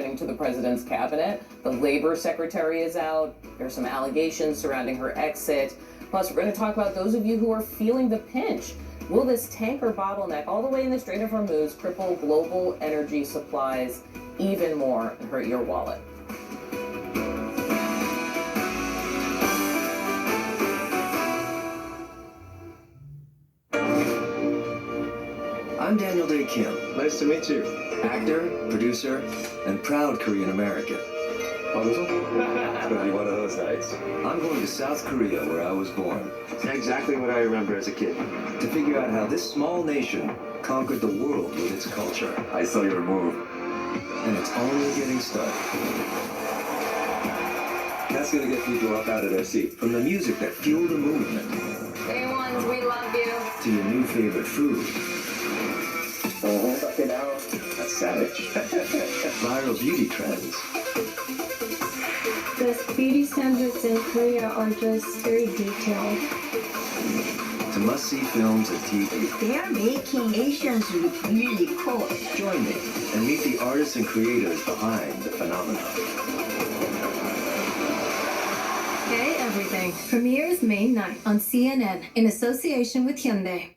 happening to the president's cabinet. The labor secretary is out. There's some allegations surrounding her exit. Plus, we're going to talk about those of you who are feeling the pinch. Will this tanker bottleneck all the way in the Strait of Hormuz cripple global energy supplies even more and hurt your wallet? I'm Daniel Dae Kim. Nice to meet you. Actor, producer, and proud Korean American. It's gonna be one of those nights. I'm going to South Korea, where I was born, It's exactly what I remember as a kid. to figure out how this small nation conquered the world with its culture. I saw your move. And it's only getting started. That's gonna get people up out of their seat. From the music that fueled the movement, Day ones, we love you. to your new favorite food, Suck it out. That's savage. viral beauty trends, The beauty standards in Korea are just very detailed. to must-see films and TV. They're making Asians look really cool. Join me and meet the artists and creators behind the phenomenon. Hey Everything premieres May 9th on CNN in association with Hyundai.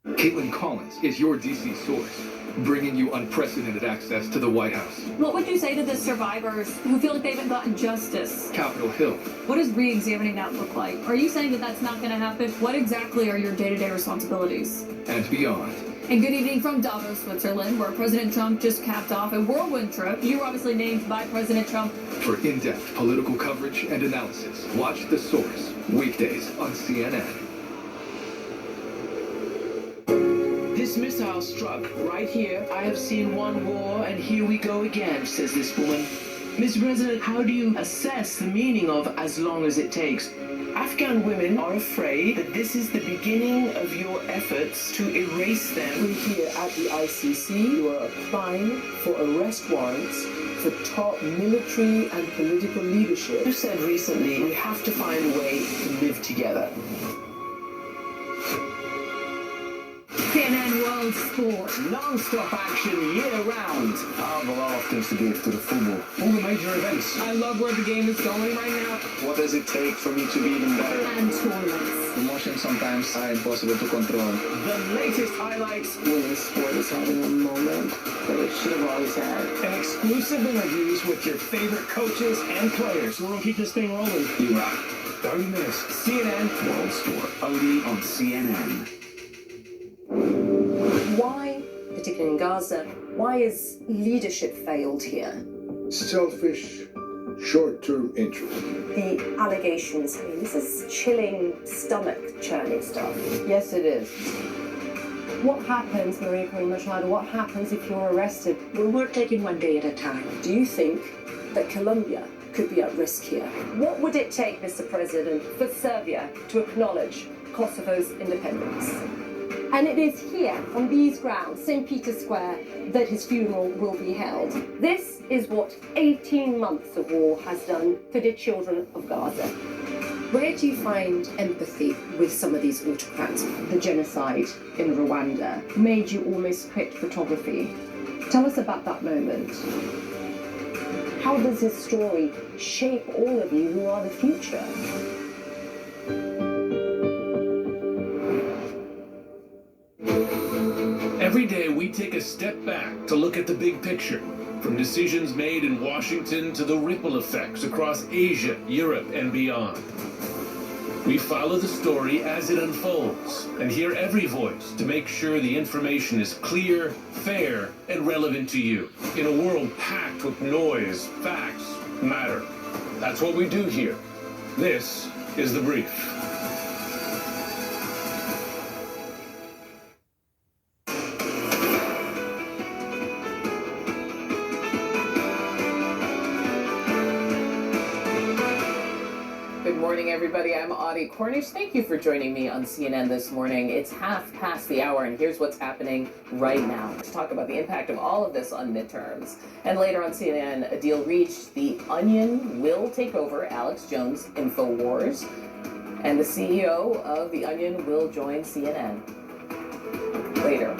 Caitlin Collins is your DC source, bringing you unprecedented access to the White House, What would you say to the survivors who feel like they haven't gotten justice? Capitol Hill, What does re-examining that look like? Are you saying that that's not going to happen? What exactly are your day-to-day responsibilities? and beyond. And good evening from Davos, Switzerland, where President Trump just capped off a whirlwind trip. You were obviously named by President Trump. For in-depth political coverage and analysis, watch The Source, weekdays on CNN. This missile struck right here. I have seen one war, and here we go again, says this woman. Mr. President, how do you assess the meaning of as long as it takes? Afghan women are afraid that this is the beginning of your efforts to erase them. We here at the ICC, you are applying for arrest warrants for top military and political leadership. You said recently, we have to find a way to live together. CNN World Sport. Non-stop action year-round. I have a lot of things to give to the football. All the major events. I love where the game is going right now. What does it take for me to be even better? And tournaments. Emotions sometimes are impossible to control. The latest highlights. Women's sport is having a moment that it should have always had. And exclusive interviews with your favorite coaches and players. We're gonna keep this thing rolling. You rock. 30 minutes. CNN World Sport. Only on CNN. Why, particularly in Gaza, why is leadership failed here? Selfish, short-term interest. The allegations, I mean, this is chilling, stomach-churning stuff. Yes, it is. What happens, Maria Corina Machado, what happens if you're arrested? We're taking one day at a time. Do you think that Colombia could be at risk here? What would it take, Mr. President, for Serbia to acknowledge Kosovo's independence? And it is here, on these grounds, St. Peter's Square, that his funeral will be held. This is what 18 months of war has done for the children of Gaza. Where do you find empathy with some of these autocrats? The genocide in Rwanda made you almost quit photography. Tell us about that moment. How does his story shape all of you who are the future? Every day we take a step back to look at the big picture, from decisions made in Washington to the ripple effects across Asia, Europe, and beyond. We follow the story as it unfolds and hear every voice to make sure the information is clear, fair, and relevant to you. In a world packed with noise, facts matter. That's what we do here. This is The Brief. morning, everybody. I'm Audie Cornish. Thank you for joining me on CNN this morning. It's 1:30, and here's what's happening right now. To talk about the impact of all of this on midterms. And later on CNN, a deal reached. The Onion will take over Alex Jones' InfoWars, and the CEO of The Onion will join CNN. Later.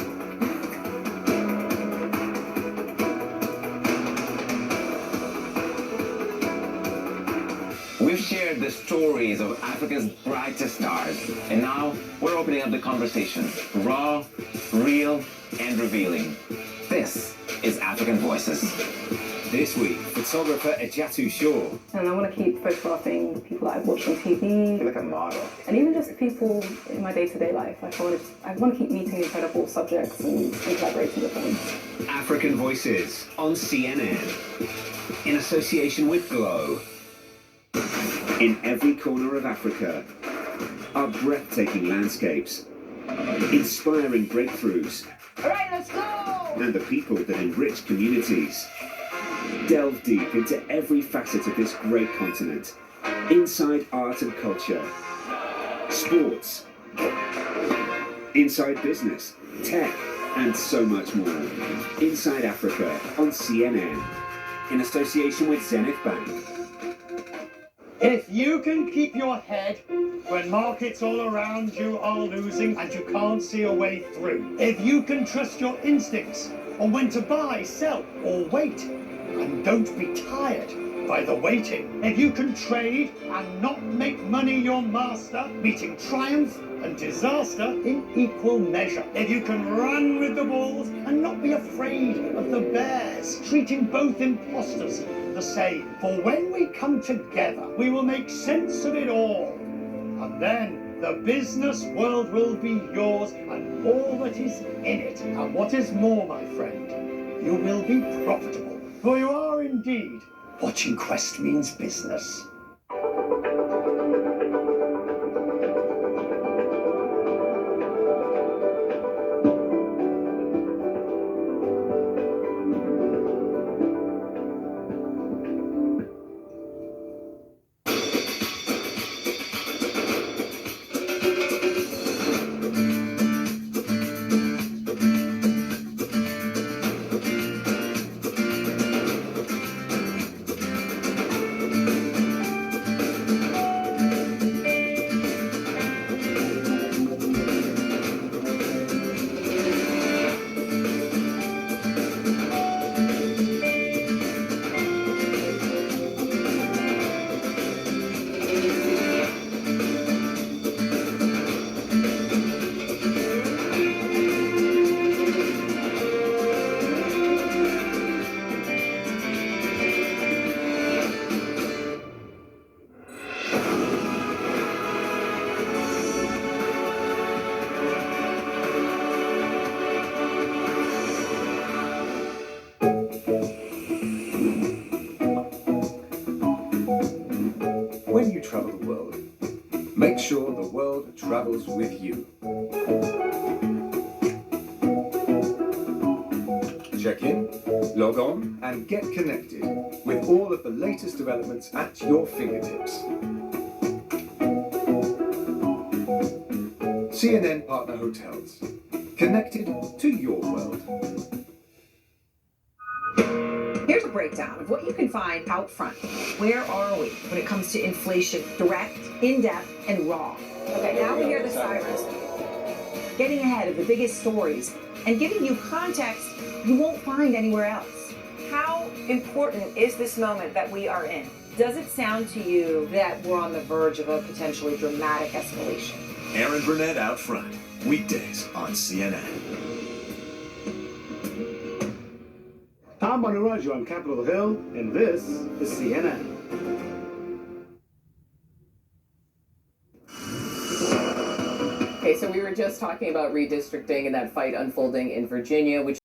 We've shared the stories of Africa's brightest stars, and now we're opening up the conversation. Raw, real, and revealing. This is African Voices. This week, photographer Ejatu Shaw. And I want to keep photographing people that I've watched on TV. Like a model. And even just people in my day-to-day life. Like I want to keep meeting incredible subjects and collaborating with them. African Voices on CNN. In association with Glow. In every corner of Africa are breathtaking landscapes, inspiring breakthroughs, All right, let's go! and the people that enrich communities. Delve deep into every facet of this great continent, inside art and culture, sports, inside business, tech, and so much more. Inside Africa on CNN, in association with Zenith Bank. If you can keep your head when markets all around you are losing and you can't see a way through, if you can trust your instincts on when to buy, sell, or wait, and don't be tired by the waiting, if you can trade and not make money your master, meeting triumph and disaster in equal measure, if you can run with the bulls and not be afraid of the bears, treating both impostors the same. For when we come together, we will make sense of it all. And then the business world will be yours and all that is in it. And what is more, my friend, you will be profitable. For you are indeed watching Quest means business. When you travel the world, make sure the world travels with you. Check in, log on, and get connected with all of the latest developments at your fingertips. CNN Partner Hotels. Connected to your world. Here's a breakdown of what you can find out front. Where are we when it comes to inflation? Direct, in-depth, and raw. Okay, now we hear the sirens. Getting ahead of the biggest stories and giving you context you won't find anywhere else. How important is this moment that we are in? Does it sound to you that we're on the verge of a potentially dramatic escalation? Aaron Burnett out front, weekdays on CNN. I'm Manuraju on Capitol Hill, and this is CNN. Okay, so we were just talking about redistricting and that fight unfolding in Virginia, which